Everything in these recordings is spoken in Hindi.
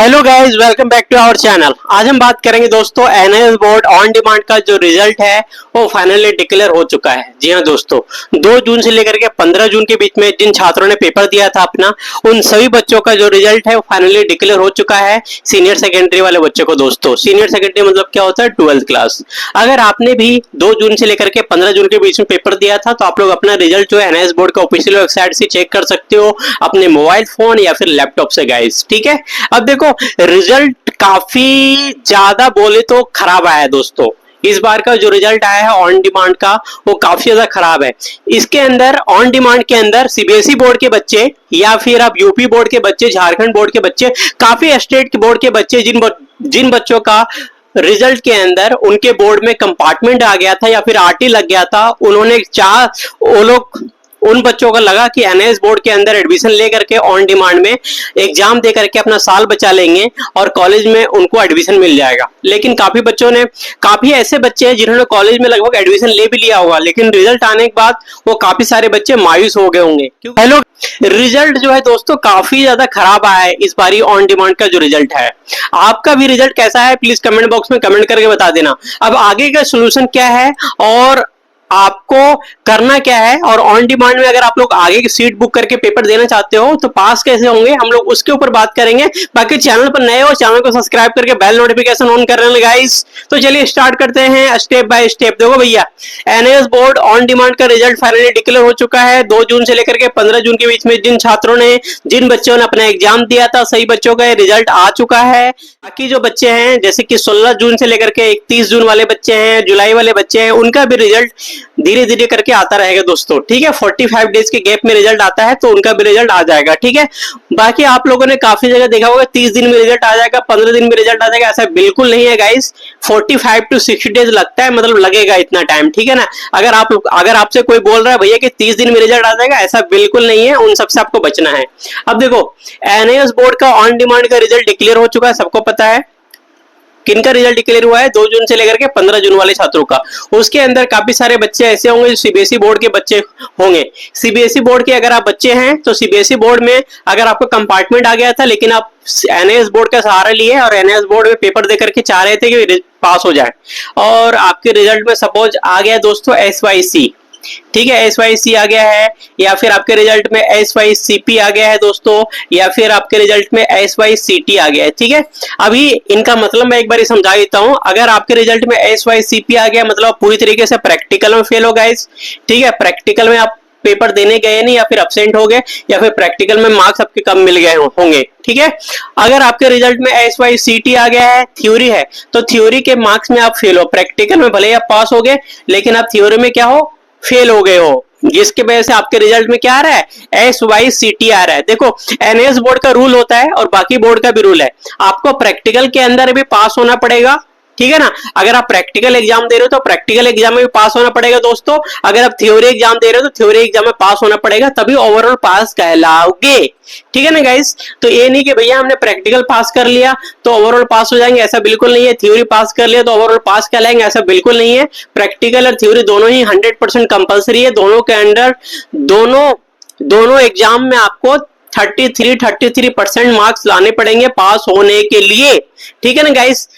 Hello guys, welcome back to our channel. आज हम बात करेंगे दोस्तों, एनआईएस बोर्ड ऑन डिमांड का जो रिजल्ट है वो फाइनली डिक्लेयर हो चुका है। जी हां दोस्तों, 2 जून से लेकर के 15 जून के बीच में जिन छात्रों ने पेपर दिया था अपना, उन सभी बच्चों का जो रिजल्ट है वो फाइनली डिक्लेयर हो चुका है। सीनियर सेकेंडरी वाले बच्चों को दोस्तों, सीनियर सेकेंडरी मतलब क्या होता है, 12th क्लास। अगर आपने भी 2 जून से लेकर के 15 जून के बीच में पेपर दिया था तो आप लोग अपना रिजल्ट जो है एनआईएस बोर्ड का ऑफिशियल वेबसाइट से चेक कर सकते हो, अपने मोबाइल फोन या फिर लैपटॉप से गाइस। ठीक है, अब देखो रिजल्ट काफी ज्यादा बोले तो खराब आया है दोस्तों। इस बार का जो रिजल्ट आया है ऑन डिमांड का वो काफी ज्यादा खराब है। इसके अंदर ऑन डिमांड के अंदर सीबीएसई बोर्ड के बच्चे या फिर आप यूपी बोर्ड के बच्चे, झारखंड बोर्ड के बच्चे, काफी स्टेट के बोर्ड के बच्चे, जिन बच्चों का रिजल्ट के अंदर उनके बोर्ड में कंपार्टमेंट आ गया था या फिर आरटी लग गया था, वो लोग उन बच्चों को लगा कि एनआईएस बोर्ड के अंदर एडमिशन लेकर के ऑन डिमांड में एग्जाम दे करके अपना साल बचा लेंगे और कॉलेज में उनको एडमिशन मिल जाएगा। लेकिन काफी ऐसे बच्चे हैं जिन्होंने कॉलेज में लगभग एडमिशन ले भी लिया होगा, लेकिन रिजल्ट आने के बाद वो काफी सारे बच्चे मायूस हो गए होंगे। हेलो, रिजल्ट जो है दोस्तों काफी ज्यादा खराब आया है इस बारी ऑन डिमांड का जो रिजल्ट है। आपका भी रिजल्ट कैसा है प्लीज कमेंट बॉक्स में कमेंट करके बता देना। अब आगे का सोल्यूशन क्या है और आपको करना क्या है, और ऑन डिमांड में अगर आप लोग आगे की सीट बुक करके पेपर देना चाहते हो तो पास कैसे होंगे, हम लोग उसके ऊपर बात करेंगे। बाकी चैनल पर नए हो, चैनल को सब्सक्राइब करके बेल नोटिफिकेशन ऑन कर लेना गाइस। तो चलिए स्टार्ट करते हैं स्टेप बाय स्टेप। देखो भैया, एनआईएस बोर्ड ऑन डिमांड का रिजल्ट फाइनली डिक्लेयर हो चुका है। 2 जून से लेकर के 15 जून के बीच में जिन बच्चों ने अपना एग्जाम दिया था, सही बच्चों का रिजल्ट आ चुका है। बाकी जो बच्चे हैं जैसे कि 16 जून से लेकर के 31 जून वाले बच्चे हैं, जुलाई वाले बच्चे हैं, उनका भी रिजल्ट धीरे धीरे करके आता रहेगा दोस्तों। ठीक है, 45 डेज के गैप में रिजल्ट आता है तो उनका भी रिजल्ट आ जाएगा। ठीक है, बाकी आप लोगों ने काफी जगह देखा होगा 30 दिन में रिजल्ट आ जाएगा, 15 दिन में रिजल्ट आ जाएगा, ऐसा बिल्कुल नहीं है गाइस। 45 to 60 डेज लगता है, मतलब लगेगा इतना टाइम। ठीक है ना, अगर आपसे कोई बोल रहा है भैया कि 30 दिन में रिजल्ट आ जाएगा, ऐसा बिल्कुल नहीं है, उन सबसे आपको बचना है। अब देखो, एनआईएस बोर्ड का ऑन डिमांड का रिजल्ट डिक्लेयर हो चुका है, सबको पता है किनका रिजल्ट डिक्लेयर हुआ है, 2 जून से लेकर के 15 जून वाले छात्रों का। उसके अंदर काफी सारे बच्चे ऐसे होंगे जो सीबीएसई बोर्ड के बच्चे होंगे। सीबीएसई बोर्ड के अगर आप बच्चे हैं तो सीबीएसई बोर्ड में अगर आपको कंपार्टमेंट आ गया था लेकिन आप एनआईएस बोर्ड का सहारा लिए और एनआईएस बोर्ड में पेपर दे करके चाह रहे थे कि पास हो जाए, और आपके रिजल्ट में सपोज आ गया दोस्तों एसवाईसी, ठीक है, एसवाईसी आ गया है, या फिर आपके रिजल्ट में एसवाईसीपी आ गया है दोस्तों, या फिर आपके रिजल्ट में एसवाईसीटी आ गया है। ठीक है, अभी इनका मतलब मैं एक बार समझा देता हूं। अगर आपके रिजल्ट में एसवाईसीपी आ गया मतलब पूरी तरीके से प्रैक्टिकल में फेल हो गए। ठीक है, प्रैक्टिकल में आप पेपर देने गए नहीं या फिर अब्सेंट हो गए या फिर प्रैक्टिकल में मार्क्स आपके कम मिल गए होंगे। ठीक है, अगर आपके रिजल्ट में एसवाईसीटी आ गया है, थ्योरी है, तो थ्योरी के मार्क्स में आप फेल हो। प्रैक्टिकल में भले आप पास हो गए लेकिन आप थ्योरी में क्या हो, फेल हो गए हो, जिसके वजह से आपके रिजल्ट में क्या आ रहा है, एसवाईसीटी आ रहा है। देखो, एनआईएस बोर्ड का रूल होता है और बाकी बोर्ड का भी रूल है, आपको प्रैक्टिकल के अंदर भी पास होना पड़ेगा। ठीक है ना, अगर आप प्रैक्टिकल एग्जाम दे रहे हो तो प्रैक्टिकल एग्जाम में भी पास होना पड़ेगा दोस्तों। अगर आप थ्योरी एग्जाम दे रहे हो तो थ्योरी एग्जाम में पास होना पड़ेगा, तभी ओवरऑल पास कहलाओगे। ठीक है ना गाइस, तो ये नहीं कि भैया हमने प्रैक्टिकल पास कर लिया तो ओवरऑल पास हो जाएंगे, ऐसा बिल्कुल नहीं है। थ्योरी पास कर लिया तो ओवरऑल पास कहलाएंगे, ऐसा बिल्कुल नहीं है। प्रैक्टिकल और थ्योरी दोनों ही 100% कंपलसरी है। दोनों के अंदर दोनों एग्जाम में आपको 33% मार्क्स लाने पड़ेंगे पास होने के लिए। ठीक है ना गाइस,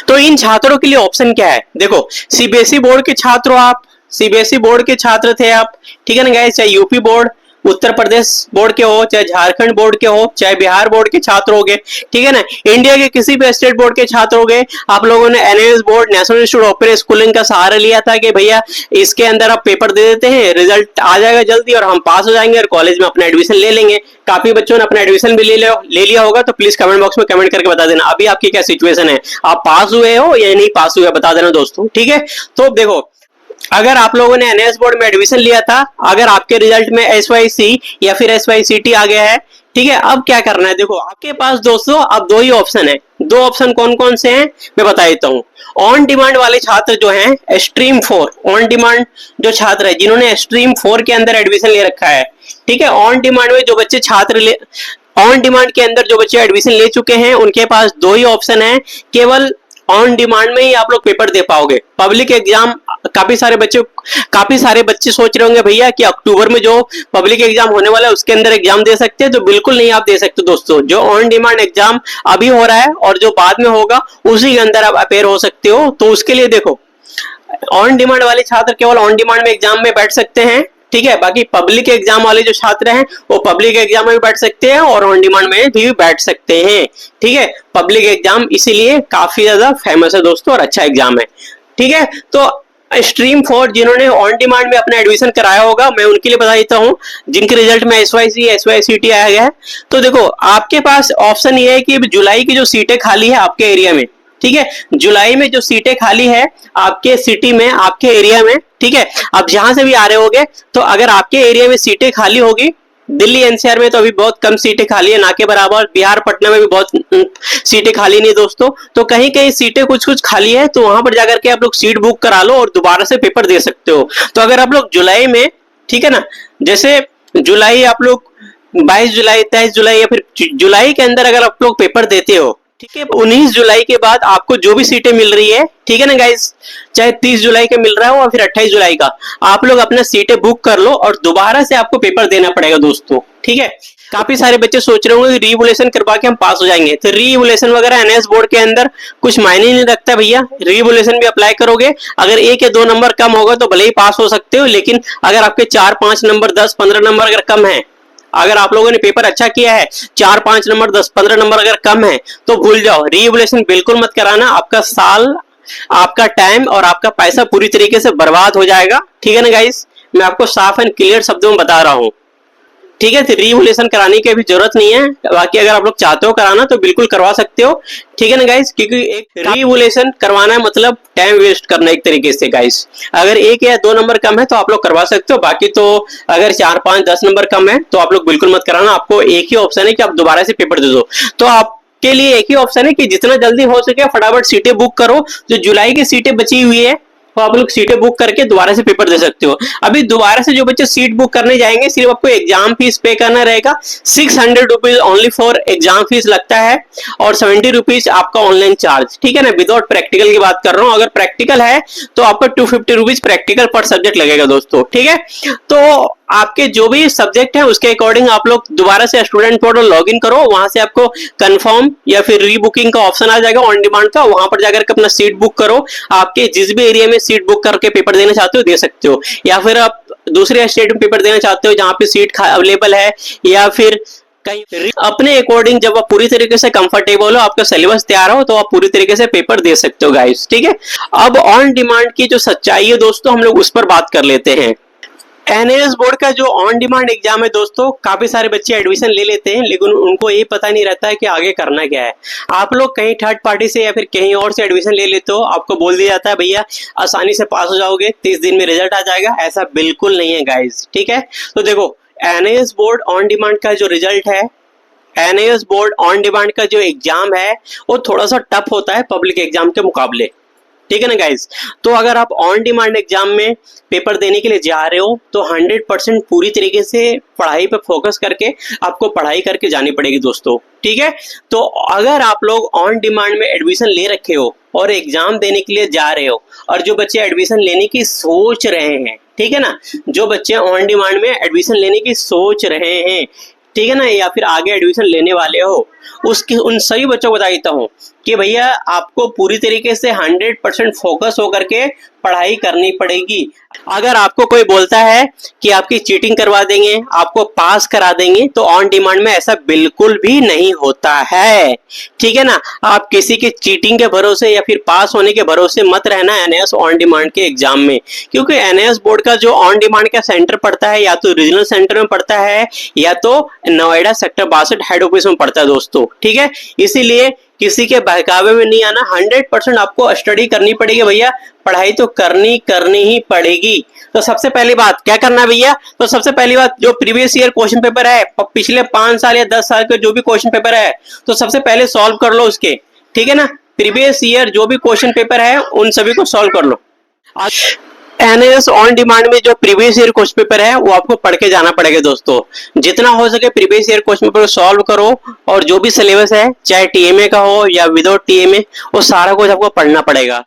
तो इन छात्रों के लिए ऑप्शन क्या है, देखो, सीबीएसई बोर्ड के छात्र हो आप, सीबीएसई बोर्ड के छात्र थे आप, ठीक है ना गाइस, चाहे UP board, Uttar Pradesh board के हो, चाहे झारखंड बोर्ड के हो, चाहे बिहार बोर्ड के छात्र हो गए, ठीक है ना, इंडिया के किसी भी स्टेट बोर्ड के छात्र हो गए, आप लोगों ने NIS board, national institute of open schooling का सहारा लिया था कि भैया इसके अंदर आप पेपर दे देते हैं, रिजल्ट आ जाएगा जल्दी और हम पास हो जाएंगे और कॉलेज में अपना एडमिशन ले लेंगे। काफी बच्चों ने अपना एडमिशन भी ले लिया होगा, तो प्लीज कमेंट बॉक्स में कमेंट करके बता देना अभी आपकी क्या सिचुएशन है, आप पास हुए हो या नहीं पास हुए, बता देना दोस्तों। ठीक है, तो देखो, अगर आप लोगों ने एनआईएस बोर्ड में एडमिशन लिया था, अगर आपके रिजल्ट में एसवाईसी या फिर एसवाईसीटी आ गया है, ठीक है, अब क्या करना है, देखो आपके पास दोस्तों अब 2 ही ऑप्शन है। 2 ऑप्शन कौन कौन से हैं मैं बता देता हूँ। ऑन डिमांड वाले छात्र जो हैं, स्ट्रीम 4 ऑन डिमांड जो छात्र है जिन्होंने स्ट्रीम 4 के अंदर एडमिशन ले रखा है, ठीक है, ऑन डिमांड में जो बच्चे ऑन डिमांड के अंदर जो बच्चे एडमिशन ले चुके हैं उनके पास 2 ही ऑप्शन है। केवल ऑन डिमांड में ही आप लोग पेपर दे पाओगे। पब्लिक एग्जाम काफी सारे बच्चे सोच रहे होंगे भैया कि अक्टूबर में जो पब्लिक एग्जाम होने वाला है उसके अंदर एग्जाम दे सकते हैं, तो बिल्कुल नहीं आप दे सकते दोस्तों। जो ऑन डिमांड एग्जाम अभी हो रहा है और जो बाद में होगा उसी के अंदर आप अपेयर हो सकते हो। तो उसके लिए देखो, ऑन डिमांड वाले छात्र केवल ऑन डिमांड में एग्जाम में बैठ सकते हैं, ठीक है। बाकी पब्लिक एग्जाम वाले जो छात्र हैं वो पब्लिक एग्जाम में भी बैठ सकते हैं और ऑन डिमांड में भी बैठ सकते हैं, ठीक है। पब्लिक एग्जाम इसीलिए काफी ज्यादा फेमस है दोस्तों और अच्छा एग्जाम है, ठीक है। तो स्ट्रीम 4 जिन्होंने ऑन डिमांड में अपना एडमिशन कराया होगा, मैं उनके लिए बता देता हूं, जिनके रिजल्ट में SYC SYCT आया गया है। तो देखो, आपके पास ऑप्शन ये है कि जुलाई की जो सीटें खाली है आपके एरिया में, ठीक है, जुलाई में जो सीटें खाली है आपके सिटी में, आपके एरिया में, ठीक है, आप जहां से भी आ रहे होगे, तो अगर आपके एरिया में सीटें खाली होगी, दिल्ली NCR में तो अभी बहुत कम सीटें खाली है, ना के बराबर बिहार पटना में भी बहुत सीटें खाली नहीं दोस्तों, तो कहीं कहीं सीटें कुछ कुछ खाली है, तो वहां पर जाकर के आप लोग सीट बुक करा लो और दोबारा से पेपर दे सकते हो। तो अगर आप लोग जुलाई में, ठीक है ना, जैसे जुलाई आप लोग 22 जुलाई 23 जुलाई या फिर जुलाई के अंदर अगर आप लोग पेपर देते हो, ठीक है, 19 जुलाई के बाद आपको जो भी सीटें मिल रही है, ठीक है ना गाइस, चाहे 30 जुलाई का मिल रहा हो या फिर 28 जुलाई का, आप लोग अपना सीटें बुक कर लो और दोबारा से आपको पेपर देना पड़ेगा दोस्तों, ठीक है। काफी सारे बच्चे सोच रहे होंगे रीवोल्यूशन करवा के हम पास हो जाएंगे, तो रीवोल्यूशन वगैरह NS बोर्ड के अंदर कुछ मायने नहीं रखता भैया। रीवोल्यूशन भी अप्लाई करोगे, अगर 1 या 2 नंबर कम होगा तो भले ही पास हो सकते हो, लेकिन अगर आपके 4-5 नंबर 10-15 नंबर अगर कम है, अगर आप लोगों ने पेपर अच्छा किया है, 4-5 नंबर 10-15 नंबर अगर कम है, तो भूल जाओ, रीवोल्यूशन बिल्कुल मत कराना। आपका साल, आपका टाइम और आपका पैसा पूरी तरीके से बर्बाद हो जाएगा, ठीक है ना गाइस, मैं आपको साफ एंड क्लियर शब्दों में बता रहा हूं, ठीक है। रीवोल्यूशन कराने की भी जरूरत नहीं है, बाकी अगर आप लोग चाहते हो कराना तो बिल्कुल करवा सकते हो, ठीक है ना गाइस, क्योंकि एक रीवोल्यूशन करवाना है मतलब टाइम वेस्ट करना एक तरीके से गाइस। अगर 1 या 2 नंबर कम है तो आप लोग करवा सकते हो, बाकी तो अगर 4-5-10 नंबर कम है तो आप लोग बिल्कुल मत कराना। आपको एक ही ऑप्शन है कि आप दोबारा से पेपर दे दो, तो आपके लिए एक ही ऑप्शन है कि जितना जल्दी हो सके फटाफट सीटें बुक करो। जो जुलाई की सीटें बची हुई है तो आप लोग सीटें बुक करके दोबारा से पेपर दे सकते हो। अभी दोबारा से जो बच्चे सीट बुक करने जाएंगे, सिर्फ आपको एग्जाम फीस पे करना रहेगा, 600 rupees only for exam fees लगता है और 70 रुपीज आपका ऑनलाइन चार्ज, ठीक है ना, विदाउट प्रैक्टिकल की बात कर रहा हूँ। अगर प्रैक्टिकल है तो आपका 250 रुपीज प्रैक्टिकल पर सब्जेक्ट लगेगा दोस्तों, ठीक है। तो आपके जो भी सब्जेक्ट है उसके अकॉर्डिंग आप लोग दोबारा से स्टूडेंट पोर्टल लॉगिन करो, वहां से आपको कंफर्म या फिर रीबुकिंग का ऑप्शन आ जाएगा ऑन डिमांड का, वहां पर जाकर के अपना सीट बुक करो। आपके जिस भी एरिया में सीट बुक करके पेपर देना चाहते हो दे सकते हो, या फिर आप दूसरे स्टेट में पेपर देना चाहते हो जहां पे सीट अवेलेबल है, या फिर कहीं अपने अकॉर्डिंग जब आप पूरी तरीके से कंफर्टेबल हो, आपका सिलेबस तैयार हो, तो आप पूरी तरीके से पेपर दे सकते हो गाइस, ठीक है। अब ऑन डिमांड की जो सच्चाई है दोस्तों, हम लोग उस पर बात कर लेते हैं। NAS बोर्ड का जो ऑन डिमांड एग्जाम है दोस्तों, काफी सारे बच्चे एडमिशन ले लेते हैं, लेकिन उनको ये पता नहीं रहता है कि आगे करना क्या है। आप लोग कहीं थर्ड पार्टी से या फिर कहीं और से एडमिशन ले लेते हो, आपको बोल दिया जाता है भैया आसानी से पास हो जाओगे, 30 दिन में रिजल्ट आ जाएगा। ऐसा बिल्कुल नहीं है गाइज, ठीक है। तो देखो, NAS बोर्ड ऑन डिमांड का जो रिजल्ट है, NAS बोर्ड ऑन डिमांड का जो एग्जाम है, वो थोड़ा सा टफ होता है पब्लिक एग्जाम के मुकाबले, ठीक है ना गाइज। तो अगर आप ऑन डिमांड एग्जाम में पेपर देने के लिए जा रहे हो तो 100% पूरी तरीके से पढ़ाई पे फोकस करके आपको पढ़ाई करके जानी पड़ेगी दोस्तों, ठीक है। तो अगर आप लोग ऑन डिमांड में एडमिशन ले रखे हो और एग्जाम देने के लिए जा रहे हो, और जो बच्चे एडमिशन लेने की सोच रहे हैं, ठीक है ना, जो बच्चे ऑन डिमांड में एडमिशन लेने की सोच रहे हैं, ठीक है ना, या फिर आगे एडमिशन लेने वाले हो, उसके उन सभी बच्चों को बता देता हूँ कि भैया आपको पूरी तरीके से 100% फोकस होकर के पढ़ाई करनी पड़ेगी। अगर आपको कोई बोलता है कि आपकी चीटिंग करवा देंगे, आपको पास करा देंगे, तो ऑन डिमांड में ऐसा बिल्कुल भी नहीं होता है, ठीक है ना। आप किसी की चीटिंग के भरोसे या फिर पास होने के भरोसे मत रहना NAS ऑन डिमांड के एग्जाम में, क्योंकि NAS बोर्ड का जो ऑन डिमांड का सेंटर पड़ता है या तो रीजनल सेंटर में पड़ता है या तो नोएडा सेक्टर 62 हेड ऑफिस में पड़ता है दोस्तों, ठीक है। इसीलिए किसी के बहकावे में नहीं आना, 100% आपको स्टडी करनी पड़ेगी भैया, पढ़ाई तो करनी ही पड़ेगी। तो सबसे पहली बात क्या करना है भैया, तो सबसे पहली बात जो प्रीवियस ईयर क्वेश्चन पेपर है, पिछले 5 साल या 10 साल के जो भी क्वेश्चन पेपर है, तो सबसे पहले सॉल्व कर लो उसके, ठीक है ना। प्रीवियस ईयर जो भी क्वेश्चन पेपर है उन सभी को सॉल्व कर लो। एनएस ऑन डिमांड में जो प्रीवियस ईयर क्वेश्चन पेपर है वो आपको पढ़ के जाना पड़ेगा दोस्तों। जितना हो सके previous year question paper solve करो, और जो भी सिलेबस है चाहे टीएमए का हो या विदाउट टीएमए, वो सारा कुछ आपको पढ़ना पड़ेगा।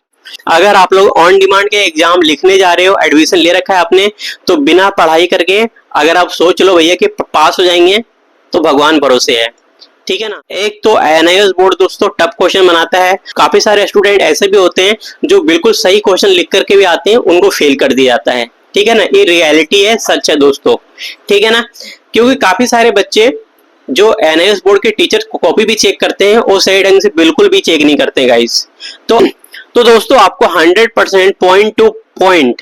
अगर आप लोग ऑन डिमांड के एग्जाम लिखने जा रहे हो, एडमिशन ले रखा है आपने, तो बिना पढ़ाई करके अगर आप सोच लो भैया कि पास हो जाएंगे, तो भगवान भरोसे है, ठीक है ना। एक तो एनआईएस बोर्ड दोस्तों टफ क्वेश्चन बनाता है। काफी सारे स्टूडेंट ऐसे भी होते हैं जो बिल्कुल सही क्वेश्चन लिख करके भी आते हैं, उनको फेल कर दिया जाता है, ठीक है ना। ये रियलिटी है, सच है दोस्तों, ठीक है ना। क्योंकि काफी सारे बच्चे जो एनआईएस बोर्ड के टीचर कॉपी भी चेक करते हैं, वो सही ढंग से बिल्कुल भी चेक नहीं करते गाइस। तो दोस्तों आपको 100% पॉइंट टू पॉइंट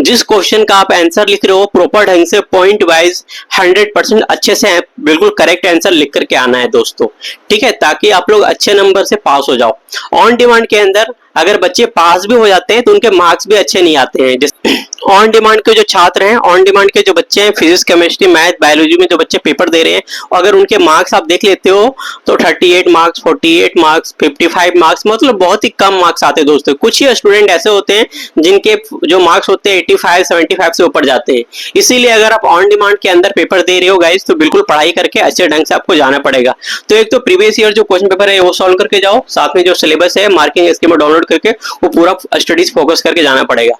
जिस क्वेश्चन का आप आंसर लिख रहे हो प्रॉपर ढंग से पॉइंट वाइज 100% अच्छे से बिल्कुल करेक्ट आंसर लिख करके आना है दोस्तों, ठीक है, ताकि आप लोग अच्छे नंबर से पास हो जाओ। ऑन डिमांड के अंदर अगर बच्चे पास भी हो जाते हैं तो उनके मार्क्स भी अच्छे नहीं आते हैं। जैसे ऑन डिमांड के जो छात्र हैं, ऑन डिमांड के जो बच्चे हैं, फिजिक्स केमिस्ट्री मैथ बायोलॉजी में जो बच्चे पेपर दे रहे हैं, अगर उनके मार्क्स आप देख लेते हो तो 38 मार्क्स, 48 मार्क्स, 55 मार्क्स, मतलब बहुत ही कम मार्क्स आते हैं दोस्तों। कुछ ही स्टूडेंट ऐसे होते हैं जिनके जो मार्क्स होते हैं 85 75 से ऊपर जाते हैं। इसीलिए अगर आप ऑन डिमांड के अंदर पेपर दे रहे हो गाइस, तो बिल्कुल पढ़ाई करके अच्छे ढंग से आपको जाना पड़ेगा। तो एक तो प्रीवियस ईयर जो क्वेश्चन पेपर है वो सॉल्व करके जाओ, साथ में जो सिलेबस है मार्किंग स्कीम डाउनलोड करके वो पूरा स्टडीज फोकस करके जाना पड़ेगा,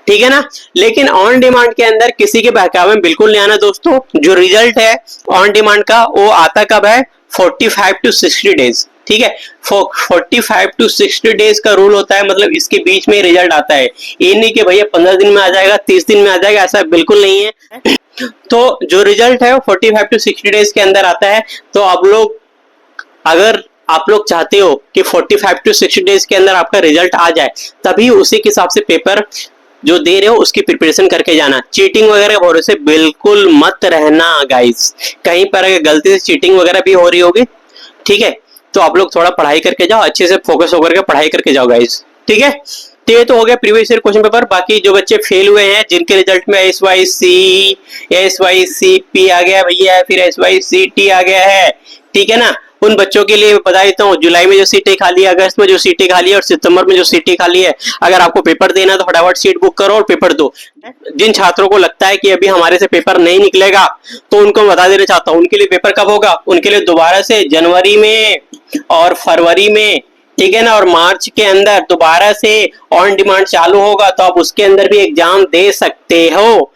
ठीक है ना। लेकिन ऑन डिमांड के अंदर किसी के बहकावे में बिल्कुल नहीं आना दोस्तों। जो रिजल्ट है ऑन डिमांड का वो आता कब है? 45 टू 60 डेज, ठीक है। 45 टू 60 डेज का रूल होता है, मतलब इसके बीच में रिजल्ट आता है। ये नहीं कि भैया 15 दिन में आ जाएगा, 30 दिन में आ जाएगा, ऐसा बिल्कुल नहीं है। तो जो रिजल्ट है वो 45 टू 60 डेज के अंदर आता है। तो आप लोग, अगर आप लोग चाहते हो कि 45 टू 60 डेज के अंदर आपका रिजल्ट आ जाए, तभी उसी के हिसाब से पेपर जो दे रहे हो उसकी प्रिपरेशन करके जाना। चीटिंग वगैरह भरोसे बिल्कुल मत रहना गाइस। कहीं पर अगर गलती से चीटिंग वगैरह भी हो रही होगी, ठीक है, तो आप लोग थोड़ा पढ़ाई करके जाओ, अच्छे से फोकस होकर के पढ़ाई करके जाओ गाइस, ठीक है। तो ये तो हो गया प्रीवियस ईयर क्वेश्चन पेपर। बाकी जो बच्चे फेल हुए हैं, जिनके रिजल्ट में SYCP आ गया भैया, फिर SYCT आ गया है, ठीक है ना, उन बच्चों के लिए बता देता हूँ, जुलाई में जो सीटें खाली है, अगस्त में जो सीटें खाली है और सितंबर में जो सीटें खाली है, अगर आपको पेपर देना है तो फटाफट सीट बुक करो और पेपर दो। जिन छात्रों को लगता है कि अभी हमारे से पेपर नहीं निकलेगा, तो उनको बता देना चाहता हूँ, उनके लिए पेपर कब होगा? उनके लिए दोबारा से जनवरी में और फरवरी में, ठीक है ना, और मार्च के अंदर दोबारा से ऑन डिमांड चालू होगा, तो आप उसके अंदर भी एग्जाम दे सकते हो।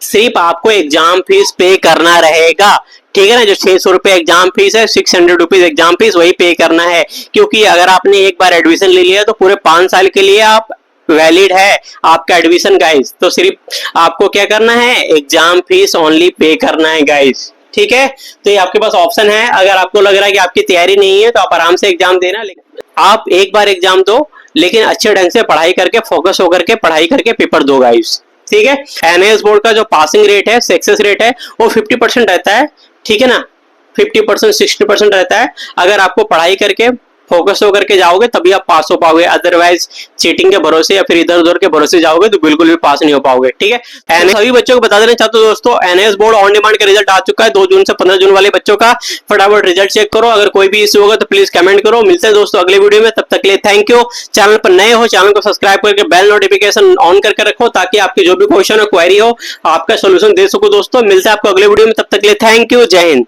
सिर्फ आपको एग्जाम फीस पे करना रहेगा, ठीक है ना। जो 600 रुपए एग्जाम फीस है, 600 रुपीज एग्जाम फीस, वही पे करना है। क्योंकि अगर आपने एक बार एडमिशन ले लिया तो पूरे 5 साल के लिए आप वैलिड है आपका एडमिशन गाइस। तो सिर्फ आपको क्या करना है? एग्जाम फीस ओनली पे करना है गाइस, ठीक है। तो ये आपके पास ऑप्शन है। अगर आपको लग रहा है कि आपकी तैयारी नहीं है तो आप आराम से एग्जाम देना, लेकिन आप एक बार एग्जाम दो, लेकिन अच्छे ढंग से पढ़ाई करके, फोकस होकर के पढ़ाई करके पेपर दो गाइस, ठीक है। एनआईएस बोर्ड का जो पासिंग रेट है, सक्सेस रेट है, वो 50% रहता है, ठीक है ना। 50% 60% रहता है। अगर आपको पढ़ाई करके फोकस होकर के जाओगे तभी आप पास हो पाओगे, अदरवाइज चीटिंग के भरोसे या फिर इधर उधर के भरोसे जाओगे तो बिल्कुल भी पास नहीं हो पाओगे, ठीक है। सभी बच्चों को बता देना चाहता हूँ दोस्तों, एनआईएस बोर्ड ऑन डिमांड का रिजल्ट आ चुका है 2 जून से 15 जून वाले बच्चों का। फटाफट रिजल्ट चेक करो। अगर कोई भी इश्यू होगा तो प्लीज कमेंट करो। मिलते हैं दोस्तों अगले वीडियो में, तब तक के लिए थैंक यू। चैनल पर नए हो, चैनल को सब्सक्राइब करके बेल नोटिफिकेशन ऑन करके रखो, ताकि आपके जो भी क्वेश्चन हो, क्वेरी हो, आपका सोल्यूशन दे सको दोस्तों। मिलते हैं आपको अगले वीडियो में, तब तक के लिए थैंक यू, जय हिंद।